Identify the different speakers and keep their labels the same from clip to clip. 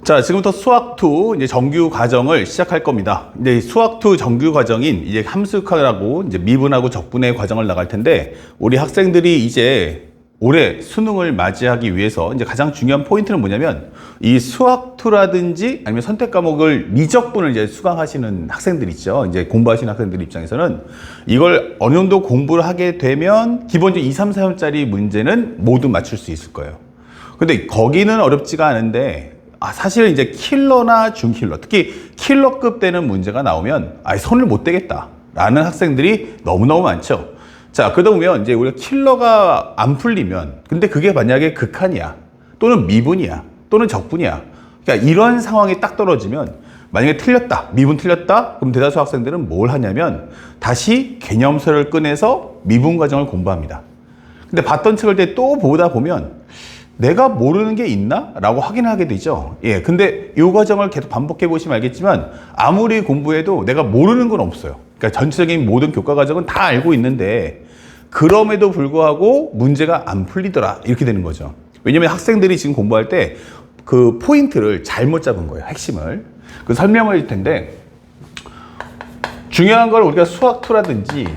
Speaker 1: 자, 지금부터 수학2 이제 정규 과정을 시작할 겁니다. 이제 수학2 정규 과정인 이제 함수하고 이제 미분하고 적분의 과정을 나갈 텐데, 우리 학생들이 이제 올해 수능을 맞이하기 위해서 이제 가장 중요한 포인트는 뭐냐면, 이 수학2라든지 아니면 선택 과목을 미적분을 이제 수강하시는 학생들 있죠. 이제 공부하시는 학생들 입장에서는 이걸 어느 정도 공부를 하게 되면 기본적으로 2, 3, 4점짜리 문제는 모두 맞출 수 있을 거예요. 근데 거기는 어렵지가 않은데, 사실은 이제 킬러나 중킬러, 특히 킬러급 되는 문제가 나오면 손을 못 대겠다 라는 학생들이 너무너무 많죠. 자, 그러다 보면 이제 우리가 킬러가 안 풀리면, 근데 그게 만약에 극한이야, 또는 미분이야, 또는 적분이야, 그러니까 이런 상황이 딱 떨어지면, 만약에 틀렸다, 미분 틀렸다, 그럼 대다수 학생들은 뭘 하냐면 다시 개념서를 꺼내서 미분 과정을 공부합니다. 근데 봤던 책을 또 보다 보면 내가 모르는 게 있나? 라고 확인하게 되죠. 예. 근데 이 과정을 계속 반복해 보시면 알겠지만, 아무리 공부해도 내가 모르는 건 없어요. 그러니까 전체적인 모든 교과 과정은 다 알고 있는데, 그럼에도 불구하고 문제가 안 풀리더라. 이렇게 되는 거죠. 왜냐면 학생들이 지금 공부할 때 그 포인트를 잘못 잡은 거예요. 핵심을. 그 설명을 할 텐데, 중요한 걸 우리가 수학2라든지,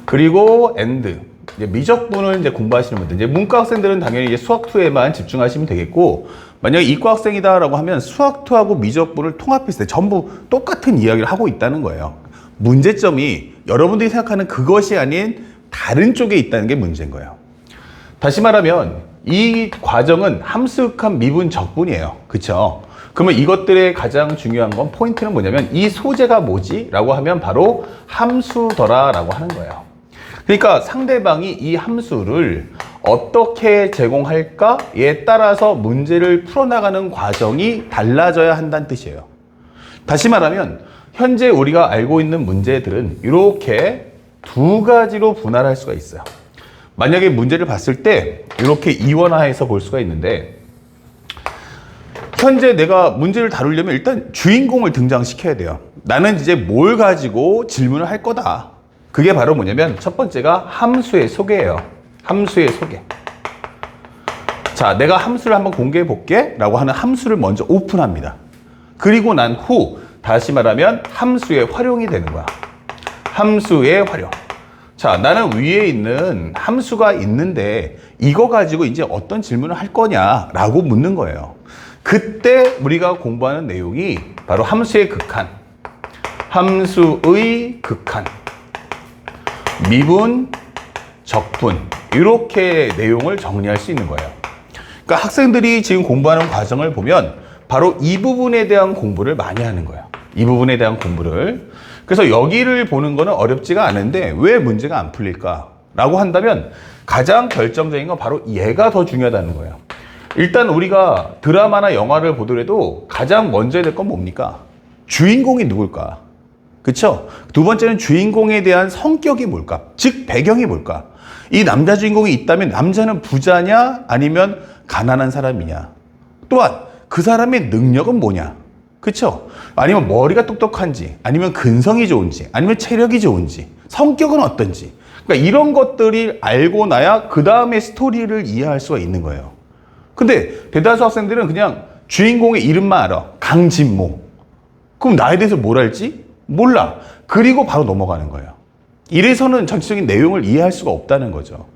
Speaker 1: 그리고 AND, 이제 미적분을 이제 공부하시는 분들, 이제 문과 학생들은 당연히 이제 수학2에만 집중하시면 되겠고, 만약에 이과 학생이다라고 하면 수학2하고 미적분을 통합했을 때 전부 똑같은 이야기를 하고 있다는 거예요. 문제점이 여러분들이 생각하는 그것이 아닌 다른 쪽에 있다는 게 문제인 거예요. 다시 말하면 이 과정은 함수극한 미분 적분이에요. 그쵸? 그러면 이것들의 가장 중요한 건, 포인트는 뭐냐면 이 소재가 뭐지? 라고 하면 바로 함수더라 라고 하는 거예요. 그러니까 상대방이 이 함수를 어떻게 제공할까에 따라서 문제를 풀어나가는 과정이 달라져야 한다는 뜻이에요. 다시 말하면 현재 우리가 알고 있는 문제들은 이렇게 두 가지로 분할할 수가 있어요. 만약에 문제를 봤을 때 이렇게 이원화해서 볼 수가 있는데, 현재 내가 문제를 다루려면 일단 주인공을 등장시켜야 돼요. 나는 이제 뭘 가지고 질문을 할 거다. 그게 바로 뭐냐면 첫 번째가 함수의 소개예요. 함수의 소개. 자, 내가 함수를 한번 공개해 볼게 라고 하는 함수를 먼저 오픈합니다. 그리고 난 후 다시 말하면 함수의 활용이 되는 거야. 함수의 활용. 자, 나는 위에 있는 함수가 있는데 이거 가지고 이제 어떤 질문을 할 거냐 라고 묻는 거예요. 그때 우리가 공부하는 내용이 바로 함수의 극한, 함수의 극한, 미분, 적분, 이렇게 내용을 정리할 수 있는 거예요. 그러니까 학생들이 지금 공부하는 과정을 보면 바로 이 부분에 대한 공부를 많이 하는 거예요. 이 부분에 대한 공부를. 그래서 여기를 보는 거는 어렵지가 않은데 왜 문제가 안 풀릴까? 라고 한다면 가장 결정적인 건 바로 얘가 더 중요하다는 거예요. 일단 우리가 드라마나 영화를 보더라도 가장 먼저 해야 될 건 뭡니까? 주인공이 누굴까? 그쵸? 두 번째는 주인공에 대한 성격이 뭘까? 즉 배경이 뭘까? 이 남자 주인공이 있다면 남자는 부자냐 아니면 가난한 사람이냐? 또한 그 사람의 능력은 뭐냐? 그쵸? 아니면 머리가 똑똑한지, 아니면 근성이 좋은지, 아니면 체력이 좋은지, 성격은 어떤지. 그러니까 이런 것들이 알고 나야 그 다음에 스토리를 이해할 수가 있는 거예요. 근데 대다수 학생들은 그냥 주인공의 이름만 알아. 강진모. 그럼 나에 대해서 뭘 알지? 몰라. 그리고 바로 넘어가는 거예요. 이래서는 전체적인 내용을 이해할 수가 없다는 거죠.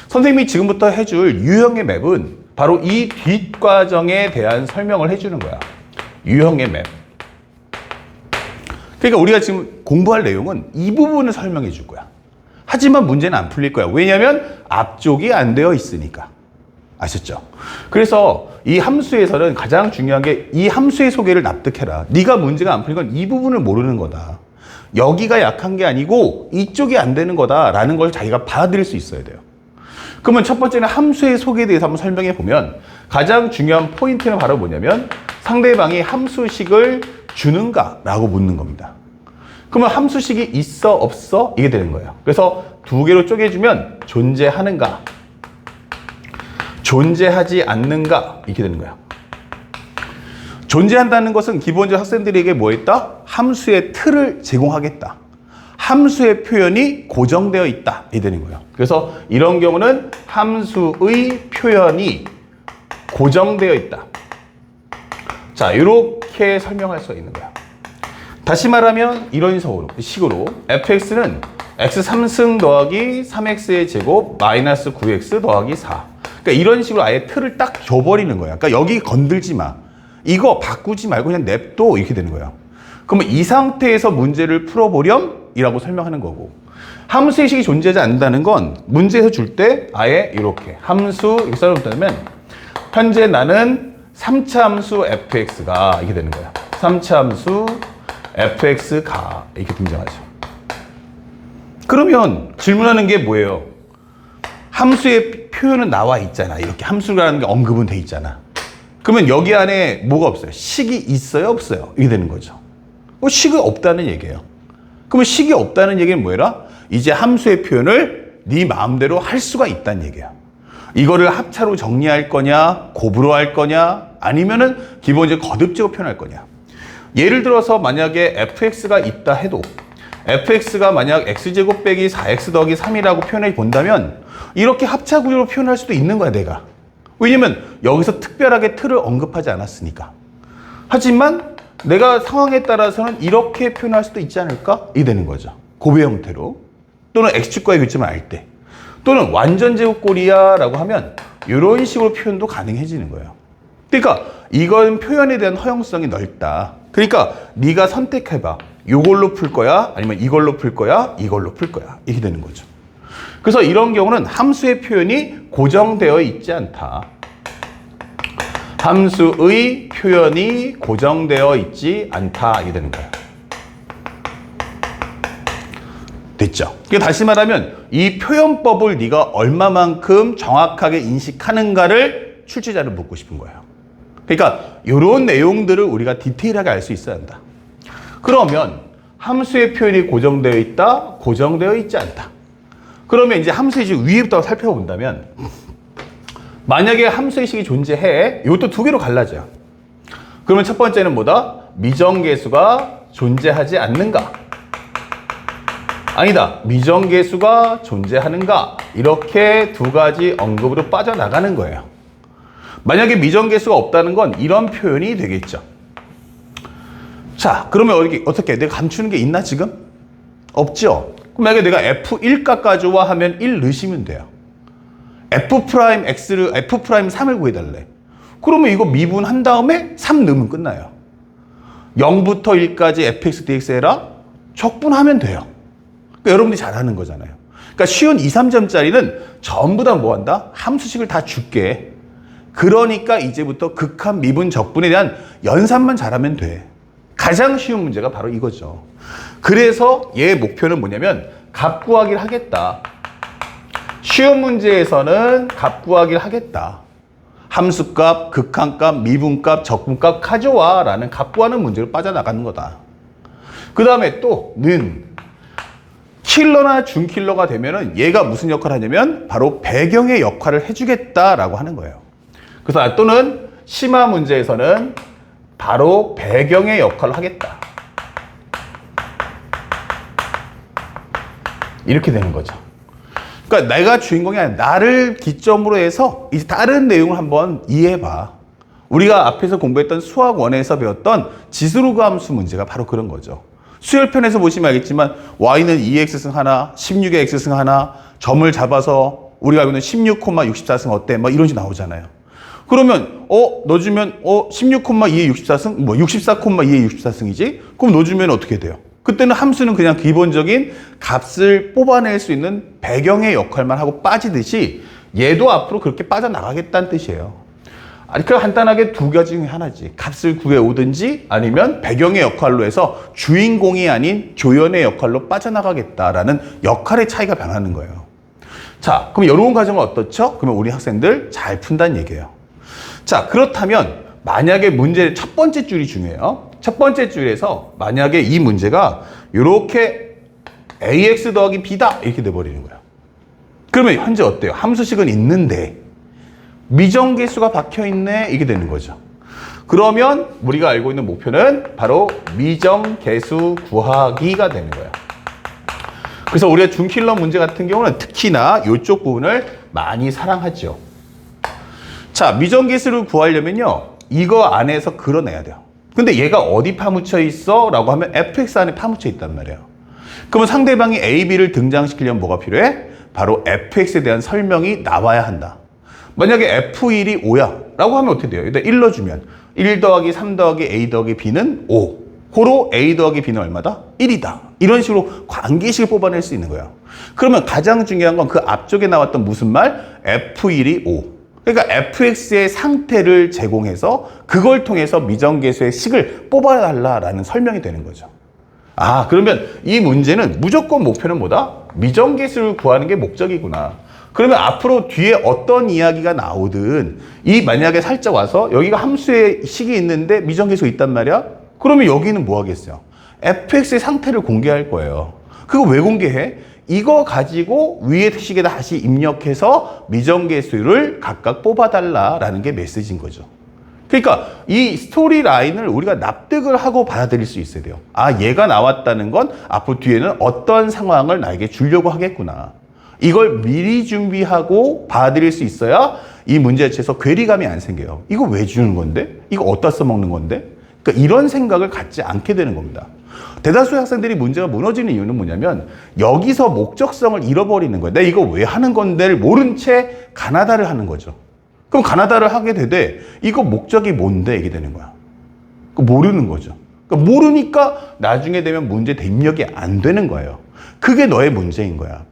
Speaker 1: 선생님이 지금부터 해줄 유형의 맵은 바로 이 뒷과정에 대한 설명을 해주는 거야. 유형의 맵. 그러니까 우리가 지금 공부할 내용은 이 부분을 설명해 줄 거야. 하지만 문제는 안 풀릴 거야. 왜냐하면 앞쪽이 안 되어 있으니까. 아셨죠? 그래서 이 함수에서는 가장 중요한 게 이 함수의 소개를 납득해라. 네가 문제가 안 풀린 건 이 부분을 모르는 거다. 여기가 약한 게 아니고 이쪽이 안 되는 거다라는 걸 자기가 받아들일 수 있어야 돼요. 그러면 첫 번째는 함수의 소개에 대해서 한번 설명해 보면 가장 중요한 포인트는 바로 뭐냐면 상대방이 함수식을 주는가라고 묻는 겁니다. 그러면 함수식이 있어 없어 이게 되는 거예요. 그래서 두 개로 쪼개주면 존재하는가, 존재하지 않는가 이렇게 되는 거예요. 존재한다는 것은 기본적으로 학생들에게 뭐 했다? 함수의 틀을 제공하겠다. 함수의 표현이 고정되어 있다. 이렇게 되는 거예요. 그래서 이런 경우는 함수의 표현이 고정되어 있다. 자, 이렇게 설명할 수가 있는 거야. 다시 말하면 이런 식으로 fx는 x 3승 더하기 3x의 제곱 마이너스 9x 더하기 4. 그러니까 이런 식으로 아예 틀을 딱 줘버리는 거야. 그러니까 여기 건들지 마. 이거 바꾸지 말고 그냥 냅둬. 이렇게 되는 거야. 그러면 이 상태에서 문제를 풀어보렴? 이라고 설명하는 거고. 함수의 식이 존재하지 않는다는 건 문제에서 줄 때 아예 이렇게 함수 이렇게 써놓다면 현재 나는 3차 함수 fx가 이렇게 되는 거야. 3차 함수 fx가 이렇게 등장하죠. 그러면 질문하는 게 뭐예요? 함수의 표현은 나와 있잖아. 이렇게 함수라는 게 언급은 돼 있잖아. 그러면 여기 안에 뭐가 없어요? 식이 있어요? 없어요? 이게 되는 거죠. 식이 없다는 얘기예요. 그러면 식이 없다는 얘기는 뭐예요? 이제 함수의 표현을 네 마음대로 할 수가 있다는 얘기야. 이거를 합차로 정리할 거냐, 곱으로 할 거냐, 아니면은 기본적으로 거듭적으로 표현할 거냐. 예를 들어서 만약에 fx가 있다 해도 fx가 만약 x제곱 빼기 4x 더하기 3이라고 표현해 본다면 이렇게 합차 구조로 표현할 수도 있는 거야, 내가. 왜냐면 여기서 특별하게 틀을 언급하지 않았으니까. 하지만 내가 상황에 따라서는 이렇게 표현할 수도 있지 않을까? 이게 되는 거죠. 곱의 형태로. 또는 x축과의 교점을 알 때. 또는 완전 제곱꼴이야 라고 하면 이런 식으로 표현도 가능해지는 거예요. 그러니까 이건 표현에 대한 허용성이 넓다. 그러니까 네가 선택해봐. 이걸로 풀 거야? 아니면 이걸로 풀 거야? 이걸로 풀 거야? 이렇게 되는 거죠. 그래서 이런 경우는 함수의 표현이 고정되어 있지 않다. 함수의 표현이 고정되어 있지 않다. 이게 되는 거예요. 됐죠? 그러니까 다시 말하면 이 표현법을 네가 얼마만큼 정확하게 인식하는가를 출제자를 묻고 싶은 거예요. 그러니까 이런 내용들을 우리가 디테일하게 알 수 있어야 한다. 그러면 함수의 표현이 고정되어 있다, 고정되어 있지 않다. 그러면 이제 함수의 식 위에부터 살펴본다면 만약에 함수의 식이 존재해, 이것도 두 개로 갈라져요. 그러면 첫 번째는 뭐다? 미정계수가 존재하지 않는가? 아니다. 미정계수가 존재하는가? 이렇게 두 가지 언급으로 빠져나가는 거예요. 만약에 미정계수가 없다는 건 이런 표현이 되겠죠. 자, 그러면 어떻게 내가 감추는 게 있나 지금? 없죠. 그럼 만약에 내가 f1값까지와 하면 1 넣으시면 돼요. f'3을 구해달래. 그러면 이거 미분한 다음에 3 넣으면 끝나요. 0부터 1까지 fx dx 해라. 적분하면 돼요. 그러니까 여러분들이 잘하는 거잖아요. 그러니까 쉬운 2, 3점짜리는 전부 다 뭐 한다? 함수식을 다 줄게. 그러니까 이제부터 극한 미분 적분에 대한 연산만 잘하면 돼. 가장 쉬운 문제가 바로 이거죠. 그래서 얘의 목표는 뭐냐면 값 구하기를 하겠다. 쉬운 문제에서는 값 구하기를 하겠다. 함수값, 극한값, 미분값, 적분값 가져와 라는 값 구하는 문제로 빠져나가는 거다. 그 다음에 또 는 킬러나 준킬러가 되면은 얘가 무슨 역할을 하냐면 바로 배경의 역할을 해주겠다라고 하는 거예요. 그래서 또는 심화 문제에서는 바로 배경의 역할을 하겠다. 이렇게 되는 거죠. 그러니까 내가 주인공이 아니라 나를 기점으로 해서 이제 다른 내용을 한번 이해해봐. 우리가 앞에서 공부했던 수학 1에서 배웠던 지수로그 함수 문제가 바로 그런 거죠. 수열편에서 보시면 알겠지만 y는 2x승 하나, 16의 x승 하나, 점을 잡아서 우리가 알고 있는 16,64승 어때? 막 이런 식으로 나오잖아요. 그러면 넣어주면 16,2의 64승? 뭐 64,2의 64승이지? 그럼 넣어주면 어떻게 돼요? 그때는 함수는 그냥 기본적인 값을 뽑아낼 수 있는 배경의 역할만 하고 빠지듯이 얘도 앞으로 그렇게 빠져나가겠다는 뜻이에요. 아니, 그냥 간단하게 두 가지 중에 하나지. 값을 구해오든지 아니면 배경의 역할로 해서 주인공이 아닌 조연의 역할로 빠져나가겠다라는 역할의 차이가 변하는 거예요. 자, 그럼 이런 과정은 어떻죠? 그러면 우리 학생들 잘 푼다는 얘기예요. 자, 그렇다면 만약에 문제의 첫 번째 줄이 중요해요. 첫 번째 줄에서 만약에 이 문제가 이렇게 ax 더하기 b다 이렇게 돼버리는 거예요. 그러면 현재 어때요? 함수식은 있는데 미정계수가 박혀있네 이게 되는 거죠. 그러면 우리가 알고 있는 목표는 바로 미정계수 구하기가 되는 거예요. 그래서 우리가 준킬러 문제 같은 경우는 특히나 이쪽 부분을 많이 사랑하죠. 자, 미정계수를 구하려면요 이거 안에서 그려내야 돼요. 근데 얘가 어디 파묻혀 있어? 라고 하면 fx 안에 파묻혀 있단 말이에요. 그러면 상대방이 a, b를 등장시키려면 뭐가 필요해? 바로 fx에 대한 설명이 나와야 한다. 만약에 f1이 5야 라고 하면 어떻게 돼요? 일단 1 넣어주면 1 더하기 3 더하기 a 더하기 b는 5. 호로 a 더하기 b는 얼마다? 1이다. 이런 식으로 관계식을 뽑아낼 수 있는 거예요. 그러면 가장 중요한 건 그 앞쪽에 나왔던 무슨 말? f1이 5. 그러니까 fx의 상태를 제공해서 그걸 통해서 미정계수의 식을 뽑아달라라는 설명이 되는 거죠. 아, 그러면 이 문제는 무조건 목표는 뭐다? 미정계수를 구하는 게 목적이구나. 그러면 앞으로 뒤에 어떤 이야기가 나오든 이 만약에 살짝 와서 여기가 함수의 식이 있는데 미정계수가 있단 말이야? 그러면 여기는 뭐 하겠어요? fx의 상태를 공개할 거예요. 그거 왜 공개해? 이거 가지고 위의 식에다 다시 입력해서 미정계수를 각각 뽑아달라라는 게 메시지인 거죠. 그러니까 이 스토리 라인을 우리가 납득을 하고 받아들일 수 있어야 돼요. 아, 얘가 나왔다는 건 앞으로 뒤에는 어떤 상황을 나에게 주려고 하겠구나. 이걸 미리 준비하고 받아들일 수 있어야 이 문제 자체에서 괴리감이 안 생겨요. 이거 왜 주는 건데? 이거 어디다 써먹는 건데? 그러니까 이런 생각을 갖지 않게 되는 겁니다. 대다수의 학생들이 문제가 무너지는 이유는 뭐냐면 여기서 목적성을 잃어버리는 거예요. 내가 이거 왜 하는 건데를 모른 채 가나다를 하는 거죠. 그럼 가나다를 하게 되되 이거 목적이 뭔데 이게 되는 거야. 모르는 거죠. 그러니까 모르니까 나중에 되면 문제 입력이 안 되는 거예요. 그게 너의 문제인 거야.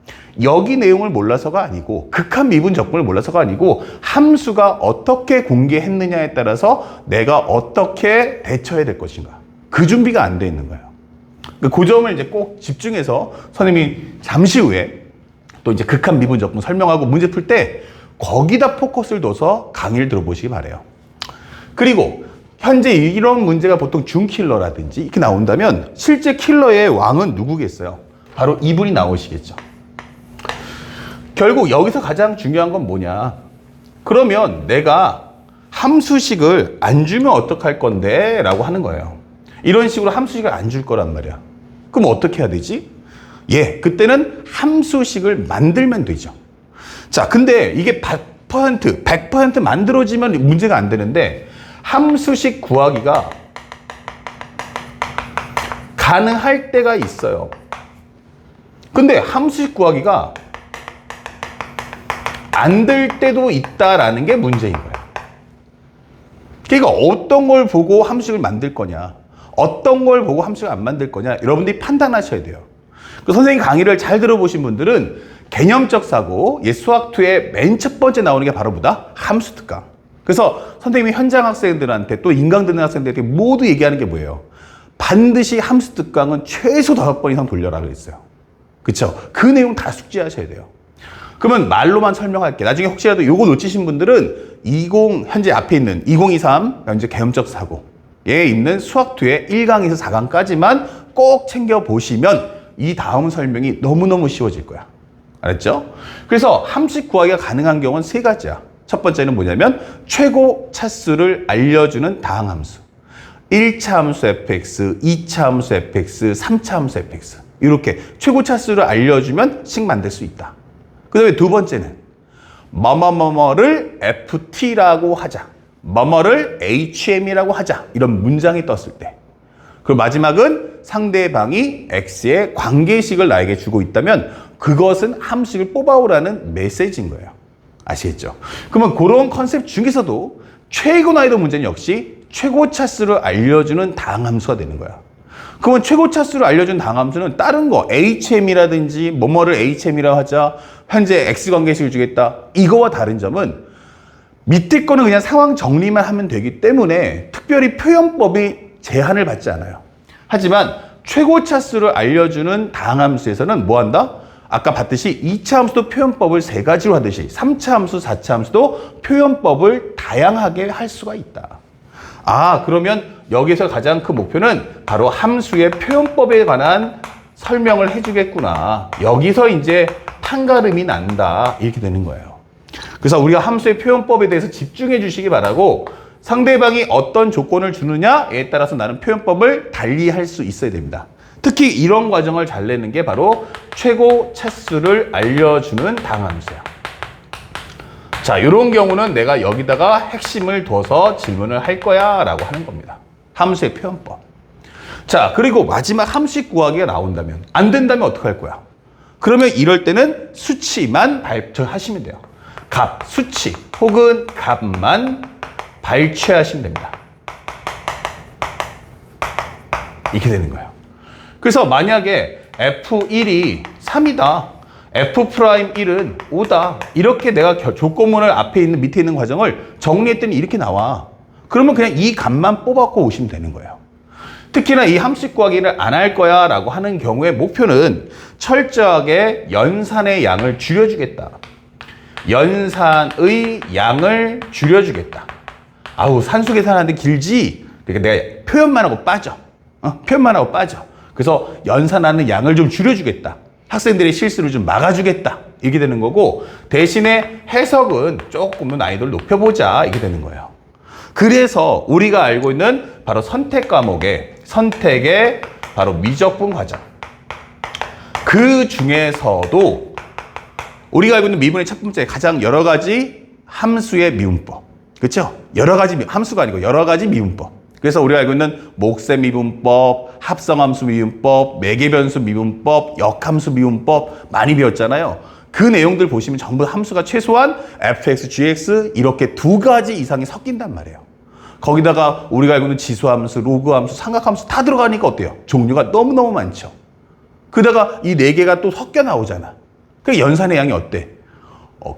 Speaker 1: 여기 내용을 몰라서가 아니고 극한 미분 적분을 몰라서가 아니고 함수가 어떻게 공개했느냐에 따라서 내가 어떻게 대처해야 될 것인가. 그 준비가 안 돼 있는 거예요. 그 점을 이제 꼭 집중해서 선생님이 잠시 후에 또 이제 극한 미분 적분 설명하고 문제 풀 때 거기다 포커스를 둬서 강의를 들어보시기 바래요. 그리고 현재 이런 문제가 보통 준킬러라든지 이렇게 나온다면 실제 킬러의 왕은 누구겠어요? 바로 이분이 나오시겠죠. 결국 여기서 가장 중요한 건 뭐냐? 그러면 내가 함수식을 안 주면 어떡할 건데? 라고 하는 거예요. 이런 식으로 함수식을 안 줄 거란 말이야. 그럼 어떻게 해야 되지? 그때는 함수식을 만들면 되죠. 자, 근데 이게 100% 만들어지면 문제가 안 되는데 함수식 구하기가 가능할 때가 있어요. 근데 함수식 구하기가 안 될 때도 있다라는 게 문제인 거예요. 그러니까 어떤 걸 보고 함수식을 만들 거냐, 어떤 걸 보고 함수식을 안 만들 거냐, 여러분들이 판단하셔야 돼요. 선생님 강의를 잘 들어보신 분들은 개념적 사고, 수학2의 맨 첫 번째 나오는 게 바로 뭐다? 함수 특강. 그래서 선생님이 현장 학생들한테 또 인강 듣는 학생들에게 모두 얘기하는 게 뭐예요? 반드시 함수 특강은 최소 5번 이상 돌려라 그랬어요. 그쵸? 그 내용 다 숙지하셔야 돼요. 그러면 말로만 설명할게. 나중에 혹시라도 이거 놓치신 분들은 현재 앞에 있는 2023, 이제 개념적 사고에 있는 수학2의 1강에서 4강까지만 꼭 챙겨보시면 이 다음 설명이 너무너무 쉬워질 거야. 알았죠? 그래서 함수식 구하기가 가능한 경우는 3가지야. 첫 번째는 뭐냐면 최고 차수를 알려주는 다항함수. 1차 함수 fx, 2차 함수 fx, 3차 함수 fx. 이렇게 최고 차수를 알려주면 식 만들 수 있다. 그 다음에 두 번째는 뭐뭐뭐뭐를 ft라고 하자. 뭐뭐를 hm이라고 하자. 이런 문장이 떴을 때. 그리고 마지막은 상대방이 x의 관계식을 나에게 주고 있다면 그것은 함수식을 뽑아오라는 메시지인 거예요. 아시겠죠? 그러면 그런 컨셉 중에서도 최고 난이도 문제는 역시 최고 차수를 알려주는 다항함수가 되는 거야. 그러면 최고 차수를 알려준 다항함수는 다른 거 HM이라든지 뭐뭐를 HM이라고 하자, 현재 X 관계식을 주겠다, 이거와 다른 점은 밑에 거는 그냥 상황 정리만 하면 되기 때문에 특별히 표현법이 제한을 받지 않아요. 하지만 최고 차수를 알려주는 다항함수에서는 뭐 한다? 아까 봤듯이 2차 함수도 표현법을 3가지로 하듯이 3차 함수, 4차 함수도 표현법을 다양하게 할 수가 있다. 그러면 여기서 가장 큰 목표는 바로 함수의 표현법에 관한 설명을 해주겠구나. 여기서 이제 판가름이 난다. 이렇게 되는 거예요. 그래서 우리가 함수의 표현법에 대해서 집중해 주시기 바라고 상대방이 어떤 조건을 주느냐에 따라서 나는 표현법을 달리 할 수 있어야 됩니다. 특히 이런 과정을 잘 내는 게 바로 최고 차수를 알려주는 다항함수예요. 자, 이런 경우는 내가 여기다가 핵심을 둬서 질문을 할 거야 라고 하는 겁니다. 함수의 표현법. 자, 그리고 마지막 함수식 구하기가 나온다면, 안 된다면 어떻게 할 거야? 그러면 이럴 때는 수치만 발표하시면 돼요. 값, 수치 혹은 값만 발췌하시면 됩니다. 이렇게 되는 거예요. 그래서 만약에 F1이 3이다. F'1은 5다. 이렇게 내가 조건문을 앞에 있는 밑에 있는 과정을 정리했더니 이렇게 나와. 그러면 그냥 이 값만 뽑아갖고 오시면 되는 거예요. 특히나 이 함수식 구하기를 안 할 거야 라고 하는 경우에 목표는 철저하게 연산의 양을 줄여주겠다. 연산의 양을 줄여주겠다. 아우, 산수 계산하는데 길지? 그러니까 내가 표현만 하고 빠져. 표현만 하고 빠져. 그래서 연산하는 양을 좀 줄여주겠다. 학생들의 실수를 좀 막아주겠다. 이게 되는 거고, 대신에 해석은 조금 더 난이도를 높여보자. 이게 되는 거예요. 그래서 우리가 알고 있는 바로 선택 과목의 선택의 바로 미적분 과정. 그 중에서도 우리가 알고 있는 미분의 첫 번째 가장 여러 가지 함수의 미분법. 그렇죠? 여러 가지 함수가 아니고 여러 가지 미분법. 그래서 우리가 알고 있는 목세 미분법, 합성함수 미분법, 매개변수 미분법, 역함수 미분법 많이 배웠잖아요. 그 내용들 보시면 전부 함수가 최소한 fx, gx 이렇게 두 가지 이상이 섞인단 말이에요. 거기다가 우리가 알고 있는 지수함수, 로그함수, 삼각함수 다 들어가니까 어때요? 종류가 너무너무 많죠. 그러다가 이 네 개가 또 섞여 나오잖아. 그러니까 연산의 양이 어때?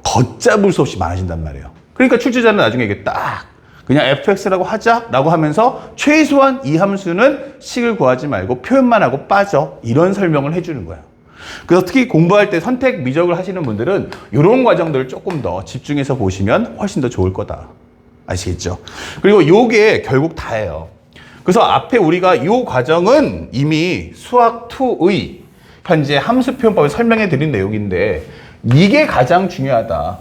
Speaker 1: 걷잡을 수 없이 많아진단 말이에요. 그러니까 출제자는 나중에 이게 딱 그냥 fx라고 하자라고 하면서 최소한 이 함수는 식을 구하지 말고 표현만 하고 빠져. 이런 설명을 해주는 거예요. 그래서 특히 공부할 때 선택 미적을 하시는 분들은 이런 과정들을 조금 더 집중해서 보시면 훨씬 더 좋을 거다. 아시겠죠? 그리고 요게 결국 다예요. 그래서 앞에 우리가 이 과정은 이미 수학2의 현재 함수 표현법을 설명해 드린 내용인데 이게 가장 중요하다.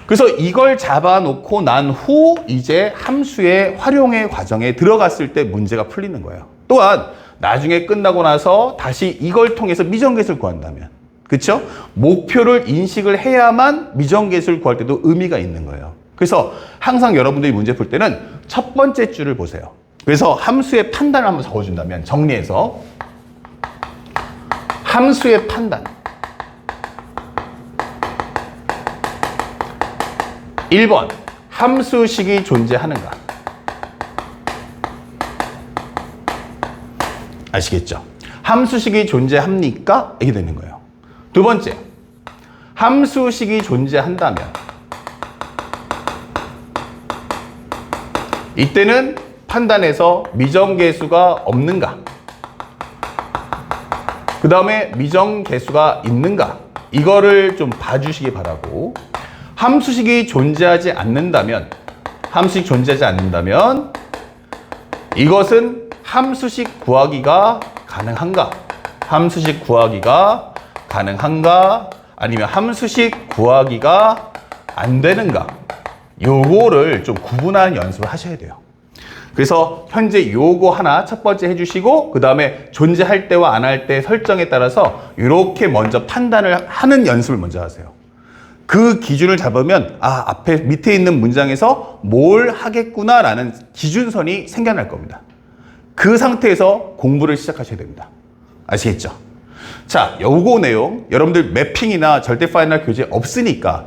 Speaker 1: 그래서 이걸 잡아놓고 난 후 이제 함수의 활용의 과정에 들어갔을 때 문제가 풀리는 거예요. 또한 나중에 끝나고 나서 다시 이걸 통해서 미정계수를 구한다면, 그렇죠? 목표를 인식을 해야만 미정계수를 구할 때도 의미가 있는 거예요. 그래서 항상 여러분들이 문제 풀 때는 첫 번째 줄을 보세요. 그래서 함수의 판단을 한번 적어준다면 정리해서 함수의 판단 1번 함수식이 존재하는가? 아시겠죠? 함수식이 존재합니까? 이게 되는 거예요. 두 번째, 함수식이 존재한다면 이때는 판단에서 미정계수가 없는가? 그 다음에 미정계수가 있는가? 이거를 좀 봐주시기 바라고, 함수식이 존재하지 않는다면 이것은 함수식 구하기가 가능한가? 함수식 구하기가 가능한가? 아니면 함수식 구하기가 안 되는가? 요거를 좀 구분하는 연습을 하셔야 돼요. 그래서 현재 요거 하나 첫 번째 해주시고 그 다음에 존재할 때와 안 할 때 설정에 따라서 이렇게 먼저 판단을 하는 연습을 먼저 하세요. 그 기준을 잡으면 앞에 밑에 있는 문장에서 뭘 하겠구나라는 기준선이 생겨날 겁니다. 그 상태에서 공부를 시작하셔야 됩니다. 아시겠죠? 자, 요거 내용 여러분들 매핑이나 절대 파이널 교재 없으니까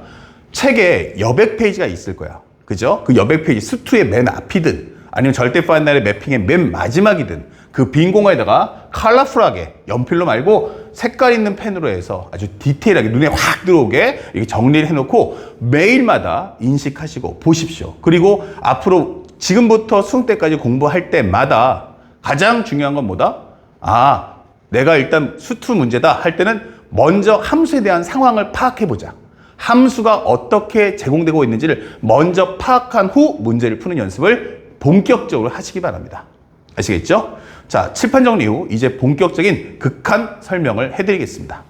Speaker 1: 책에 여백 페이지가 있을 거야. 그죠? 그 여백 페이지 수투의 맨 앞이든 아니면 절대 파이널의 매핑의 맨 마지막이든 그 빈 공간에다가 컬러풀하게 연필로 말고 색깔 있는 펜으로 해서 아주 디테일하게 눈에 확 들어오게 이렇게 정리를 해놓고 매일마다 인식하시고 보십시오. 그리고 앞으로 지금부터 수능 때까지 공부할 때마다 가장 중요한 건 뭐다? 내가 일단 수투 문제다 할 때는 먼저 함수에 대한 상황을 파악해보자. 함수가 어떻게 제공되고 있는지를 먼저 파악한 후 문제를 푸는 연습을 본격적으로 하시기 바랍니다. 아시겠죠? 자, 칠판 정리 후 이제 본격적인 극한 설명을 해드리겠습니다.